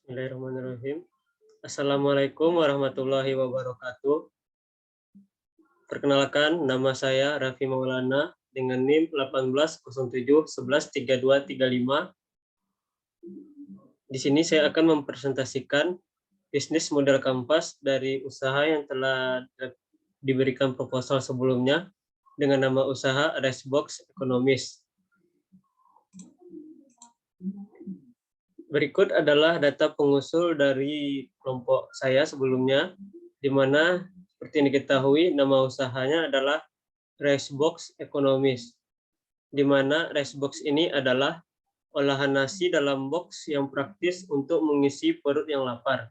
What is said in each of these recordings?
Bismillahirrahmanirrahim. Assalamualaikum warahmatullahi wabarakatuh. Perkenalkan, nama saya Raffi Maulana dengan NIM 1807113235. Di sini saya akan mempresentasikan bisnis model Kampas dari usaha yang telah diberikan proposal sebelumnya dengan nama usaha Racebox Economist. Berikut adalah data pengusul dari kelompok saya sebelumnya, di mana seperti yang diketahui nama usahanya adalah Racebox Economist, di mana Racebox ini adalah olahan nasi dalam box yang praktis untuk mengisi perut yang lapar.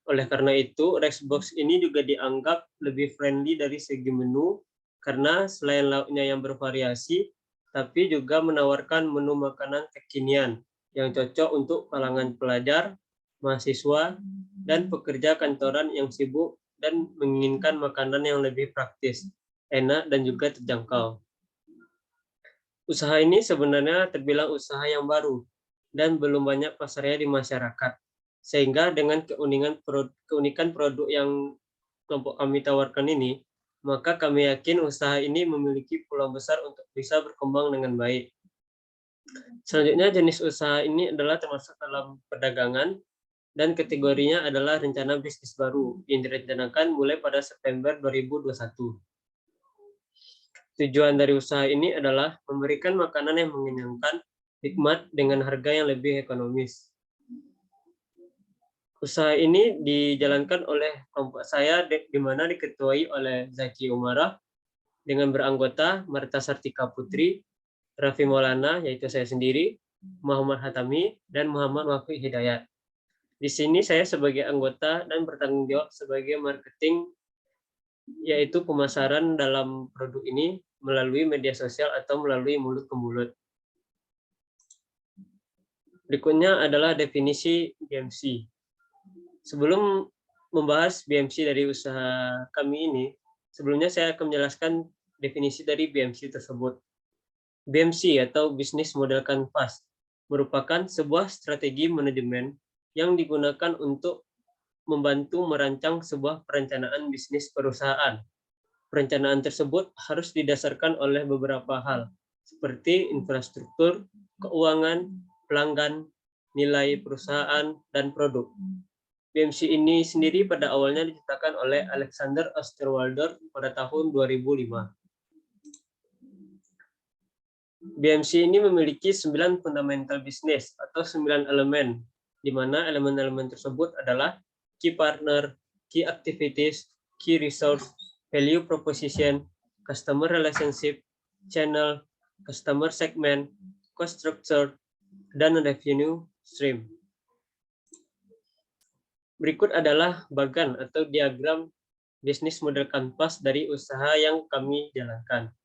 Oleh karena itu, Racebox ini juga dianggap lebih friendly dari segi menu, karena selain lauknya yang bervariasi, tapi juga menawarkan menu makanan kekinian yang cocok untuk kalangan pelajar, mahasiswa, dan pekerja kantoran yang sibuk dan menginginkan makanan yang lebih praktis, enak, dan juga terjangkau. Usaha ini sebenarnya terbilang usaha yang baru dan belum banyak pasarnya di masyarakat. Sehingga dengan keunikan produk yang kelompok kami tawarkan ini, maka kami yakin usaha ini memiliki peluang besar untuk bisa berkembang dengan baik. Selanjutnya, jenis usaha ini adalah termasuk dalam perdagangan dan kategorinya adalah rencana bisnis baru yang direncanakan mulai pada September 2021. Tujuan dari usaha ini adalah memberikan makanan yang mengenyangkan, nikmat, dengan harga yang lebih ekonomis. Usaha ini dijalankan oleh kelompok saya di mana diketuai oleh Zaki Umarah dengan beranggota Marta Sartika Putri, Raffi Maulana, yaitu saya sendiri, Muhammad Hatami, dan Muhammad Wafi Hidayat. Di sini saya sebagai anggota dan bertanggung jawab sebagai marketing, yaitu pemasaran dalam produk ini melalui media sosial atau melalui mulut ke mulut. Berikutnya adalah definisi BMC. Sebelum membahas BMC dari usaha kami ini, sebelumnya saya akan menjelaskan definisi dari BMC tersebut. BMC atau Business Model Canvas merupakan sebuah strategi manajemen yang digunakan untuk membantu merancang sebuah perencanaan bisnis perusahaan. Perencanaan tersebut harus didasarkan oleh beberapa hal, seperti infrastruktur, keuangan, pelanggan, nilai perusahaan, dan produk. BMC ini sendiri pada awalnya diciptakan oleh Alexander Osterwalder pada tahun 2005. BMC ini memiliki 9 fundamental bisnis atau 9 elemen, di mana elemen-elemen tersebut adalah key partner, key activities, key resource, value proposition, customer relationship, channel, customer segment, cost structure, dan revenue stream. Berikut adalah bagan atau diagram bisnis model kanvas dari usaha yang kami jalankan.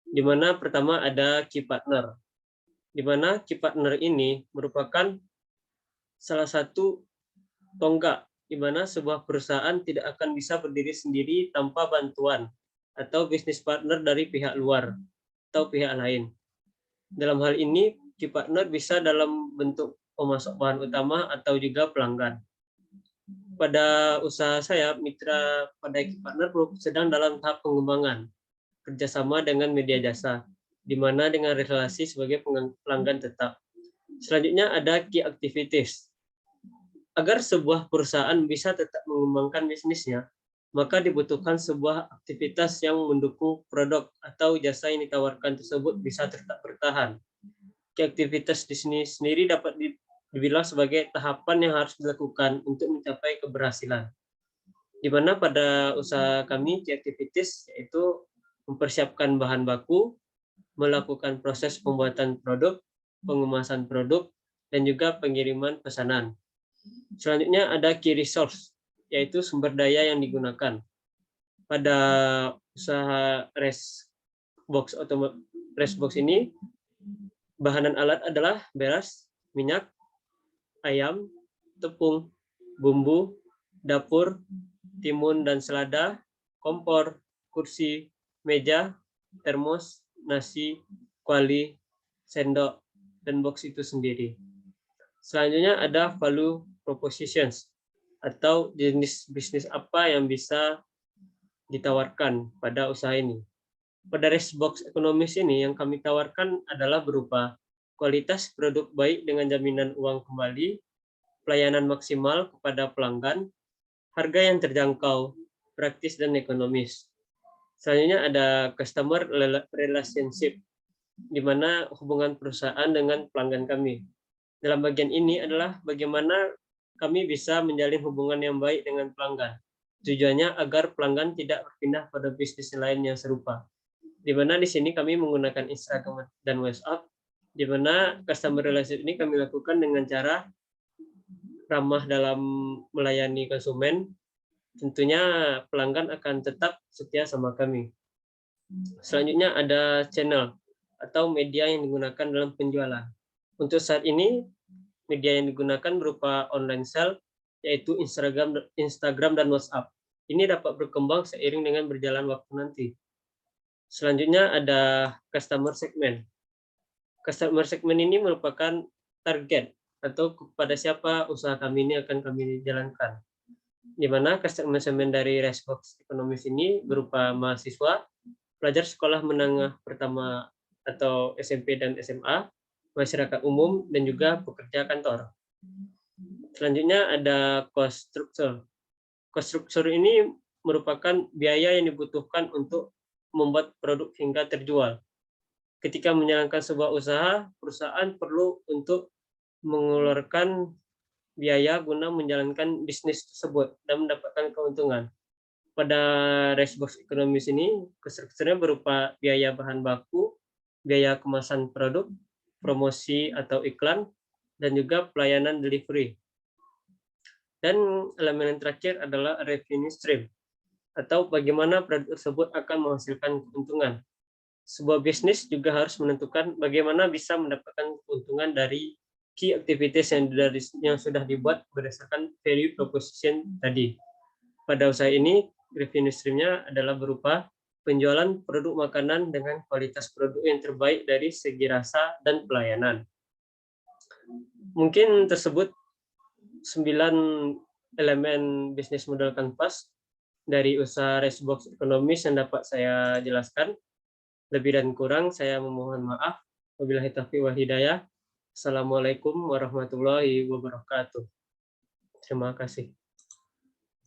Di mana pertama ada key partner. Di mana key partner ini merupakan salah satu tonggak di mana sebuah perusahaan tidak akan bisa berdiri sendiri tanpa bantuan atau bisnis partner dari pihak luar atau pihak lain. Dalam hal ini, key partner bisa dalam bentuk pemasok bahan utama atau juga pelanggan. Pada usaha saya, mitra pada key partner sedang dalam tahap pengembangan, kerjasama dengan media jasa, di mana dengan relasi sebagai pelanggan tetap. Selanjutnya ada key activities. Agar sebuah perusahaan bisa tetap mengembangkan bisnisnya, maka dibutuhkan sebuah aktivitas yang mendukung produk atau jasa yang ditawarkan tersebut bisa tetap bertahan. Key aktivitas di sini sendiri dapat dibilang sebagai tahapan yang harus dilakukan untuk mencapai keberhasilan. Di mana pada usaha kami, key activities yaitu mempersiapkan bahan baku, melakukan proses pembuatan produk, pengemasan produk, dan juga pengiriman pesanan. Selanjutnya ada key resource, yaitu sumber daya yang digunakan. Pada usaha Racebox ini, bahan dan alat adalah beras, minyak, ayam, tepung, bumbu, dapur, timun dan selada, kompor, kursi, meja, termos, nasi, kuali, sendok, dan box itu sendiri. Selanjutnya ada value propositions atau jenis bisnis apa yang bisa ditawarkan pada usaha ini. Pada Racebox Economist ini yang kami tawarkan adalah berupa kualitas produk baik dengan jaminan uang kembali, pelayanan maksimal kepada pelanggan, harga yang terjangkau, praktis dan ekonomis. Selanjutnya ada customer relationship, di mana hubungan perusahaan dengan pelanggan kami. Dalam bagian ini adalah bagaimana kami bisa menjalin hubungan yang baik dengan pelanggan. Tujuannya agar pelanggan tidak berpindah pada bisnis lain yang serupa. Di mana di sini kami menggunakan Instagram dan WhatsApp, di mana customer relationship ini kami lakukan dengan cara ramah dalam melayani konsumen. Tentunya pelanggan akan tetap setia sama kami. Selanjutnya ada channel atau media yang digunakan dalam penjualan. Untuk saat ini, media yang digunakan berupa online sale, yaitu Instagram dan WhatsApp. Ini dapat berkembang seiring dengan berjalan waktu nanti. Selanjutnya ada customer segment. Customer segment ini merupakan target atau kepada siapa usaha kami ini akan kami jalankan. Di mana customer segment dari Racebox Economist ini berupa mahasiswa, pelajar sekolah menengah pertama atau SMP dan SMA, masyarakat umum, dan juga pekerja kantor. Selanjutnya ada cost structure. Cost structure ini merupakan biaya yang dibutuhkan untuk membuat produk hingga terjual. Ketika menjalankan sebuah usaha, perusahaan perlu untuk mengeluarkan biaya guna menjalankan bisnis tersebut dan mendapatkan keuntungan. Pada Racebox Economist ini, strukturnya berupa biaya bahan baku, biaya kemasan produk, promosi atau iklan, dan juga pelayanan delivery. Dan elemen yang terakhir adalah revenue stream, atau bagaimana produk tersebut akan menghasilkan keuntungan. Sebuah bisnis juga harus menentukan bagaimana bisa mendapatkan keuntungan dari key activities yang sudah dibuat berdasarkan value proposition tadi. Pada usaha ini, revenue stream-nya adalah berupa penjualan produk makanan dengan kualitas produk yang terbaik dari segi rasa dan pelayanan. Mungkin tersebut 9 elemen bisnis model kanvas dari usaha Racebox Economist yang dapat saya jelaskan. Lebih dan kurang saya memohon maaf. Wabillahi taufiq wal hidayah. Assalamualaikum warahmatullahi wabarakatuh. Terima kasih.